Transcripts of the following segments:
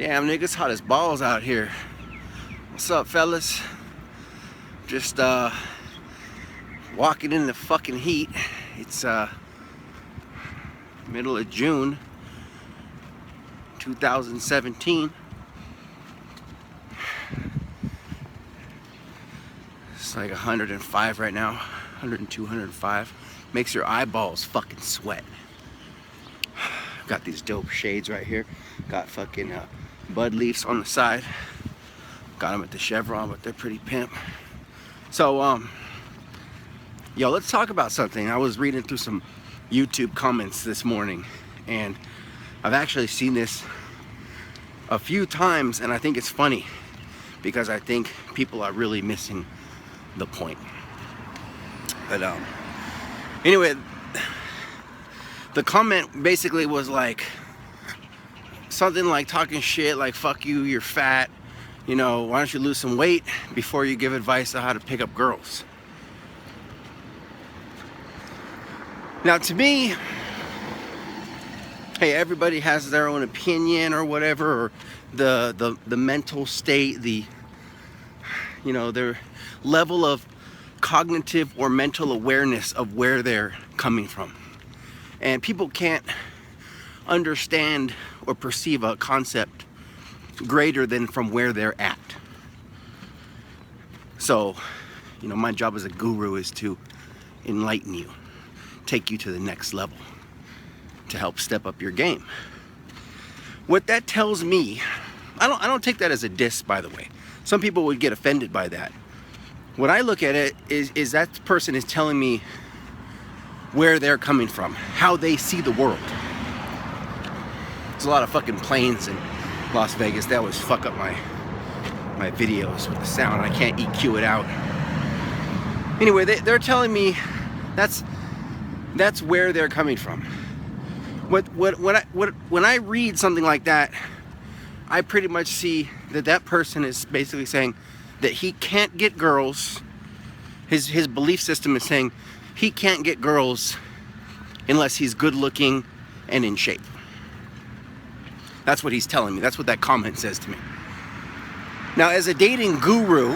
Damn, nigga, it's hot as balls out here. What's up, fellas? Just walking in the fucking heat. It's middle of June 2017. It's like 105 right now, 102, 105. Makes your eyeballs fucking sweat. Got these dope shades right here. Got fucking bud leaves on the side. Got them at the Chevron, but they're pretty pimp. So, yo, let's talk about something. I was reading through some YouTube comments this morning, and I've actually seen this a few times, and I think it's funny because I think people are really missing the point. But anyway, the comment basically was like something like talking shit like, fuck you, you're fat, you know, why don't you lose some weight before you give advice on how to pick up girls. Now, to me, hey, everybody has their own opinion or whatever, or the mental state, the, you know, their level of cognitive or mental awareness of where they're coming from. And people can't understand or perceive a concept greater than from where they're at. So, you know, my job as a guru is to enlighten you, take you to the next level, to help step up your game. What that tells me, I don't take that as a diss, by the way. Some people would get offended by that. What I look at it is that person is telling me where they're coming from, how they see the world. There's a lot of fucking planes in Las Vegas. They always fuck up my videos with the sound. I can't EQ it out. Anyway, they're telling me that's where they're coming from. When I read something like that, I pretty much see that person is basically saying that he can't get girls. His belief system is saying he can't get girls unless he's good looking and in shape. That's what he's telling me. That's what that comment says to me. Now, as a dating guru,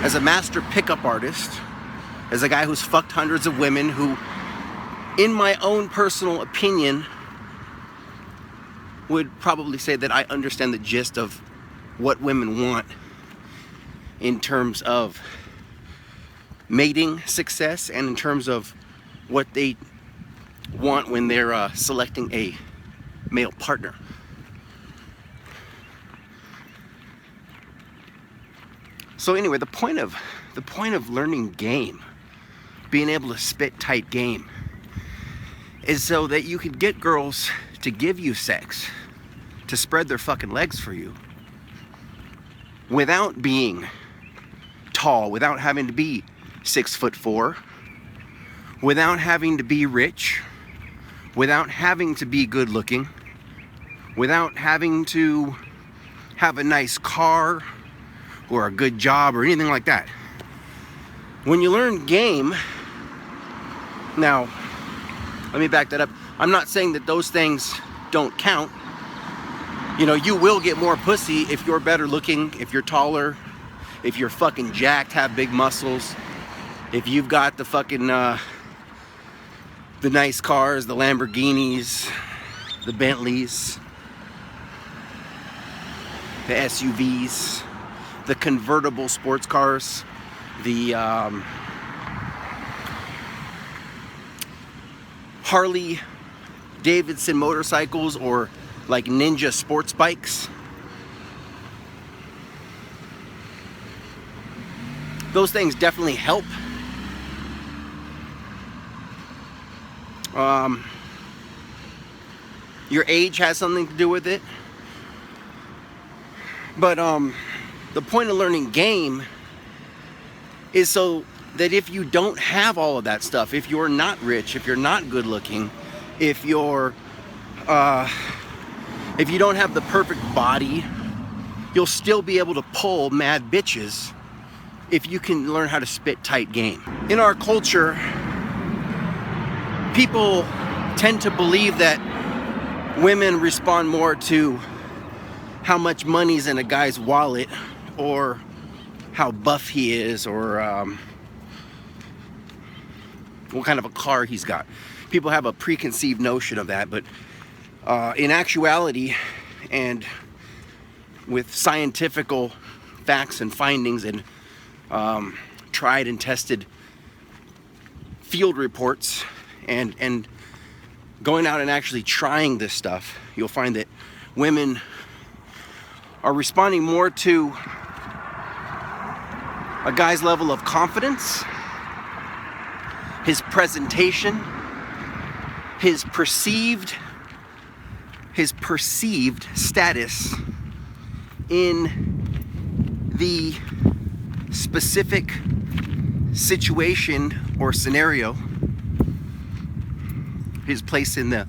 as a master pickup artist, as a guy who's fucked hundreds of women, who, in my own personal opinion, would probably say that I understand the gist of what women want in terms of mating success and in terms of what they want when they're selecting a male partner. So anyway, the point of learning game, being able to spit tight game, is so that you can get girls to give you sex, to spread their fucking legs for you, without being tall, without having to be 6'4", without having to be rich, without having to be good looking, without having to have a nice car or a good job or anything like that. When you learn game, now, let me back that up. I'm not saying that those things don't count. You know, you will get more pussy if you're better looking, if you're taller, if you're fucking jacked, have big muscles, if you've got the fucking, the nice cars, the Lamborghinis, the Bentleys, the SUVs, the convertible sports cars, the Harley Davidson motorcycles, or like Ninja sports bikes. Those things definitely help. Your age has something to do with it. But the point of learning game is so that if you don't have all of that stuff, if you're not rich, if you're not good looking, if you're if you don't have the perfect body, you'll still be able to pull mad bitches if you can learn how to spit tight game. In our culture, people tend to believe that women respond more to how much money's in a guy's wallet, or how buff he is, or what kind of a car he's got. People have a preconceived notion of that, but in actuality, and with scientifical facts and findings and tried and tested field reports, and going out and actually trying this stuff, you'll find that women are responding more to a guy's level of confidence, his presentation, his perceived status in the specific situation or scenario, his place in the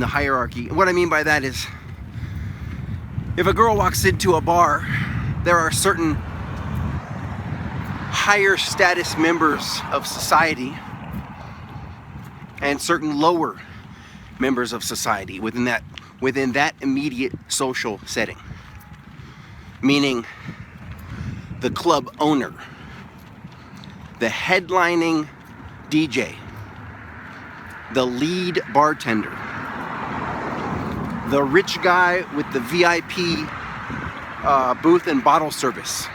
hierarchy. And what I mean by that is, if a girl walks into a bar, there are certain higher status members of society and certain lower members of society within that immediate social setting. Meaning the club owner, the headlining DJ, the lead bartender, the rich guy with the VIP booth and bottle service,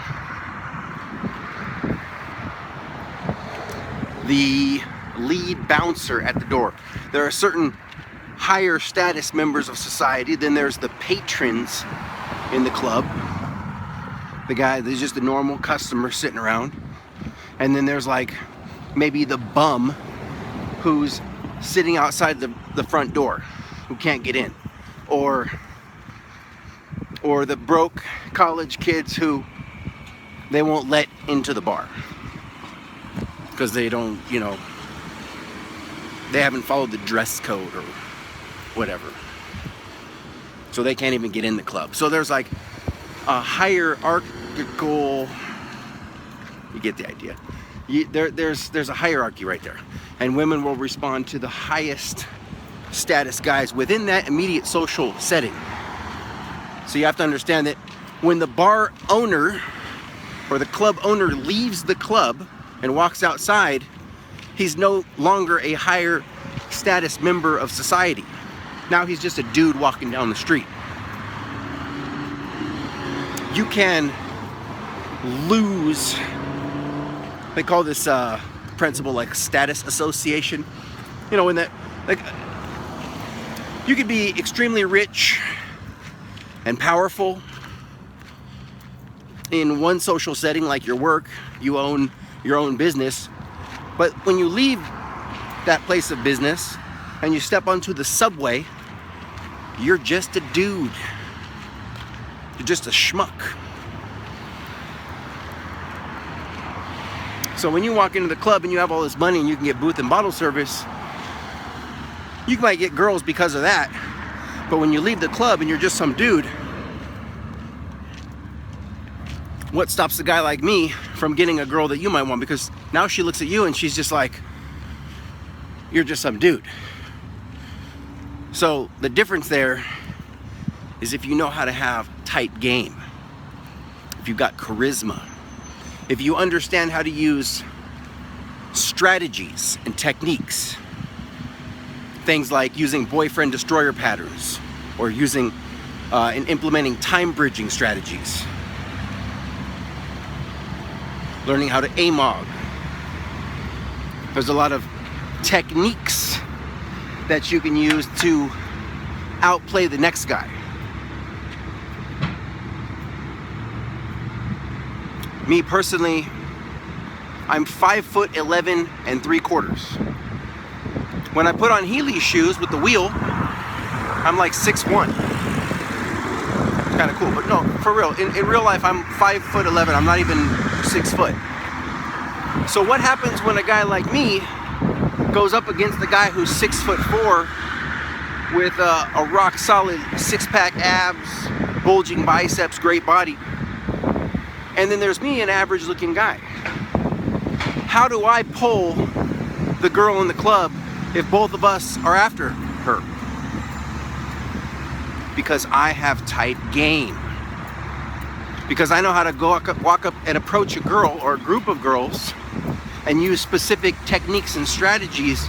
the lead bouncer at the door. There are certain higher status members of society. Then there's the patrons in the club, the guy that's just a normal customer sitting around. And then there's like maybe the bum who's sitting outside the front door, who can't get in, or the broke college kids who they won't let into the bar because they don't, they haven't followed the dress code or whatever, so they can't even get in the club. So there's like a hierarchical, you get the idea. There's a hierarchy right there, and women will respond to the highest status guys within that immediate social setting. So you have to understand that when the bar owner or the club owner leaves the club and walks outside, he's no longer a higher status member of society. Now he's just a dude walking down the street. You can lose, they call this principle like status association. In that, like, you could be extremely rich and powerful in one social setting, like your work, you own your own business. But when you leave that place of business and you step onto the subway, you're just a dude. You're just a schmuck. So when you walk into the club and you have all this money and you can get booth and bottle service, you might get girls because of that. But when you leave the club and you're just some dude, what stops a guy like me from getting a girl that you might want? Because now she looks at you and she's just like, you're just some dude. So the difference there is if you know how to have tight game, if you've got charisma, if you understand how to use strategies and techniques, things like using boyfriend destroyer patterns, or using and implementing time bridging strategies, learning how to AMOG. There's a lot of techniques that you can use to outplay the next guy. Me personally, I'm 5'11" and 3/4. When I put on Heelys shoes with the wheel, I'm like 6'1". Kind of cool, but no, for real. In real life, I'm 5'11". I'm not even 6 foot. So what happens when a guy like me goes up against the guy who's 6'4" with a rock solid 6-pack abs, bulging biceps, great body? And then there's me, an average looking guy. How do I pull the girl in the club if both of us are after her? Because I have tight game. because I know how to walk up and approach a girl or a group of girls and use specific techniques and strategies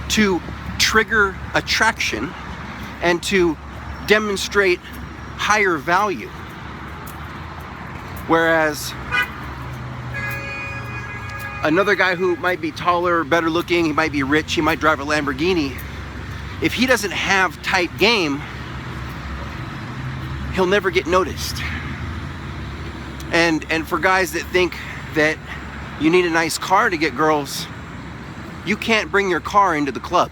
to trigger attraction and to demonstrate higher value. Whereas another guy who might be taller, better looking, he might be rich, he might drive a Lamborghini, if he doesn't have tight game, he'll never get noticed. And for guys that think that you need a nice car to get girls, you can't bring your car into the club.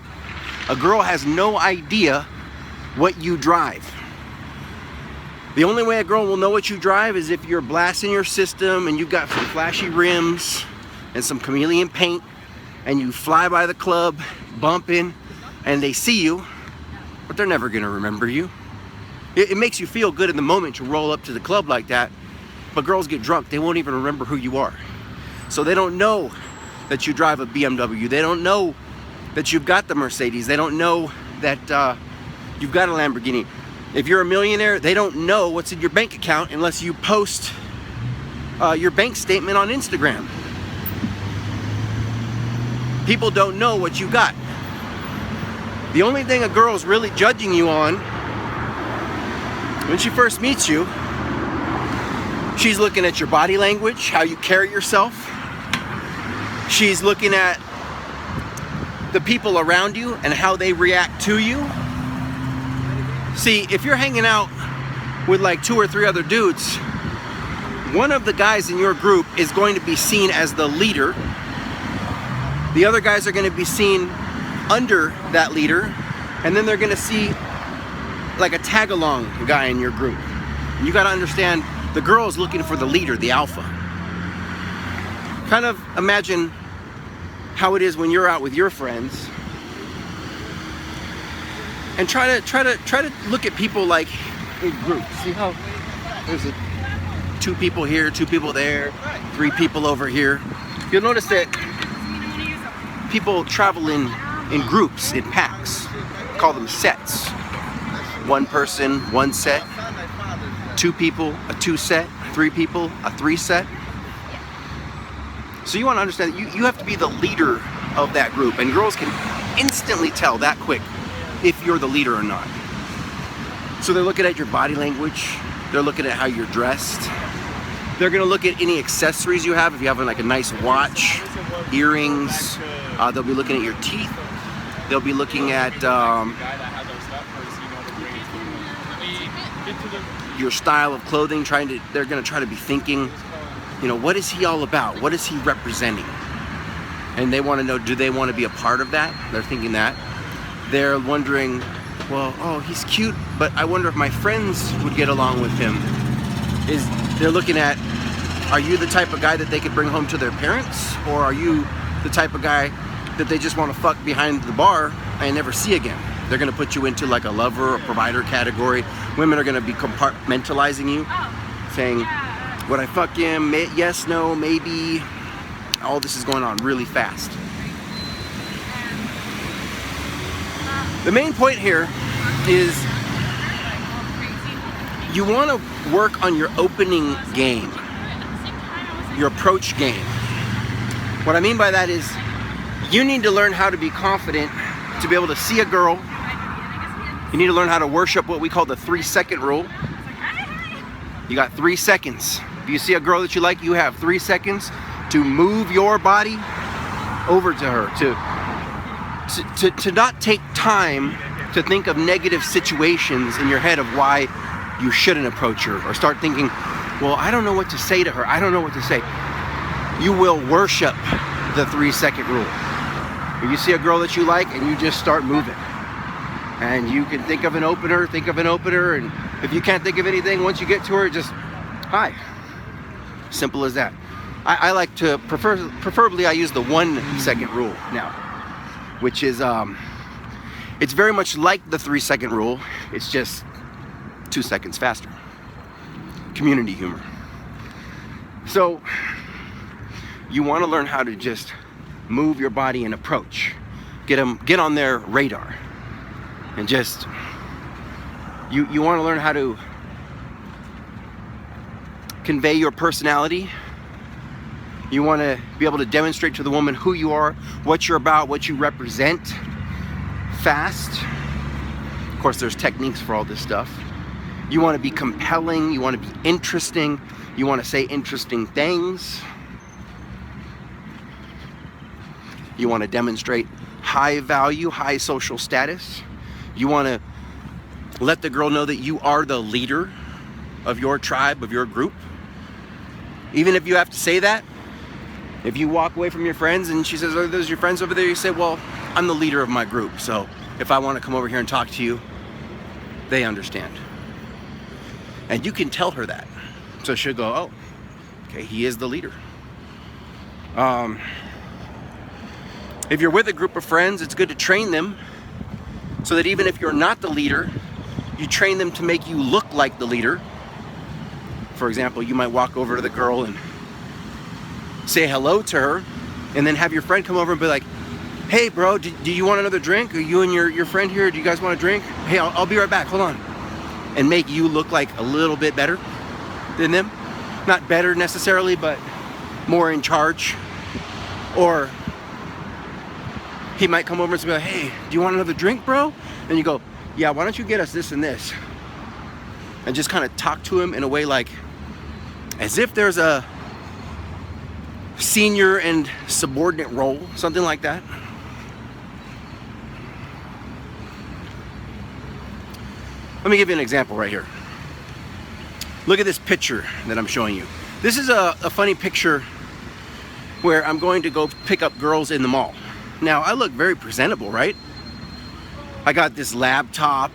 A girl has no idea what you drive. The only way a girl will know what you drive is if you're blasting your system and you've got some flashy rims and some chameleon paint and you fly by the club bumping and they see you, but they're never gonna remember you. It makes you feel good in the moment to roll up to the club like that, but girls get drunk, they won't even remember who you are. So they don't know that you drive a BMW. They don't know that you've got the Mercedes. They don't know that you've got a Lamborghini. If you're a millionaire, they don't know what's in your bank account unless you post your bank statement on Instagram. People don't know what you got. The only thing a girl's really judging you on when she first meets you, she's looking at your body language, how you carry yourself. She's looking at the people around you and how they react to you. See, if you're hanging out with like 2 or 3 other dudes, one of the guys in your group is going to be seen as the leader. The other guys are going to be seen under that leader, and then they're going to see like a tag-along guy in your group. And you got to understand, the girl is looking for the leader, the alpha. Kind of imagine how it is when you're out with your friends, and try to look at people like in groups. See how there's 2 people here, 2 people there, 3 people over here. You'll notice that people travel in groups, in packs. Call them sets. 1 person, 1 set. 2 people, a 2 set. 3 people, a 3 set. So you want to understand that you have to be the leader of that group, and girls can instantly tell that quick if you're the leader or not. So they're looking at your body language, they're looking at how you're dressed, they're gonna look at any accessories you have. If you have like a nice watch, earrings, they'll be looking at your teeth, they'll be looking at your style of clothing, they're gonna try to be thinking, you know, what is he all about? What is he representing? And they want to know, do they want to be a part of that? They're thinking that. They're wondering, well, oh, he's cute, but I wonder if my friends would get along with him. They're looking at, are you the type of guy that they could bring home to their parents? Or are you the type of guy that they just want to fuck behind the bar and never see again? They're going to put you into like a lover or provider category. Women are going to be compartmentalizing you, saying, would I fuck him? Yes, no, maybe. All this is going on really fast. The main point here is you want to work on your opening game, your approach game. What I mean by that is you need to learn how to be confident to be able to see a girl. You need to learn how to worship what we call the 3-second rule. You got 3 seconds. If you see a girl that you like, you have 3 seconds to move your body over to her, to not take time to think of negative situations in your head of why you shouldn't approach her, or start thinking, well, I don't know what to say to her, I don't know what to say. You will worship the 3-second rule. If you see a girl that you like and you just start moving, and you can think of an opener, and if you can't think of anything, once you get to her, just hi. Simple as that. I like to preferably I use the 1-second rule now, which is it's very much like the 3-second rule. It's just 2 seconds faster. Community humor. So you want to learn how to just move your body and approach, get on their radar, and just you want to learn how to convey your personality. You want to be able to demonstrate to the woman who you are, what you're about, what you represent fast. Of course, there's techniques for all this stuff. You want to be compelling, you want to be interesting, you want to say interesting things. You want to demonstrate high value, high social status. You want to let the girl know that you are the leader of your tribe, of your group. Even if you have to say that, if you walk away from your friends and she says, "Are those your friends over there?" You say, "Well, I'm the leader of my group, so if I want to come over here and talk to you, they understand." And you can tell her that. So she'll go, "Oh, okay, he is the leader." If you're with a group of friends, it's good to train them so that even if you're not the leader, you train them to make you look like the leader. For example, you might walk over to the girl and say hello to her, and then have your friend come over and be like, "Hey bro, do you want another drink? Are you and your friend here, do you guys want a drink? Hey, I'll be right back, hold on." And make you look like a little bit better than them. Not better necessarily, but more in charge. Or he might come over and be like, "Hey, do you want another drink, bro?" And you go, "Yeah, why don't you get us this and this?" And just kind of talk to him in a way like, as if there's a senior and subordinate role, something like that. Let me give you an example right here. Look at this picture that I'm showing you. This is a funny picture where I'm going to go pick up girls in the mall. Now, I look very presentable, right? I got this laptop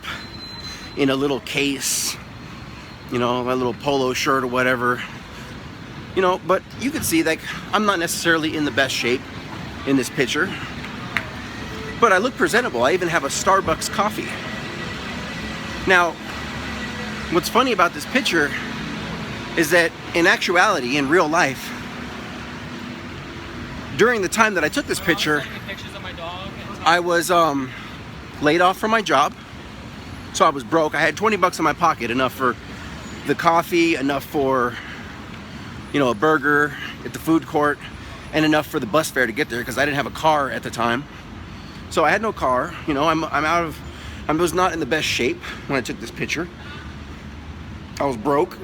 in a little case, you know, my little polo shirt or whatever. You know, but you can see like I'm not necessarily in the best shape in this picture, but I look presentable. I even have a Starbucks coffee. Now, what's funny about this picture is that in actuality, in real life, during the time that I took this picture, I was laid off from my job, so I was broke. I had 20 bucks in my pocket, enough for the coffee, enough for, you know, a burger at the food court, and enough for the bus fare to get there because I didn't have a car at the time. So I had no car. You know, I was not in the best shape when I took this picture. I was broke,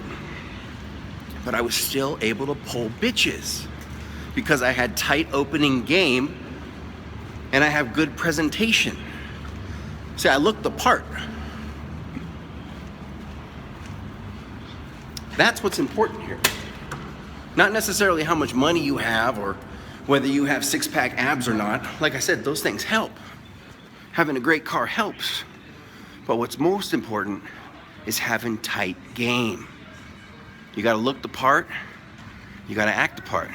but I was still able to pull bitches because I had tight opening game and I have good presentation. See, I looked the part. That's what's important here. Not necessarily how much money you have or whether you have six-pack abs or not. Like I said, those things help. Having a great car helps. But what's most important is having tight game. You gotta look the part, you gotta act the part.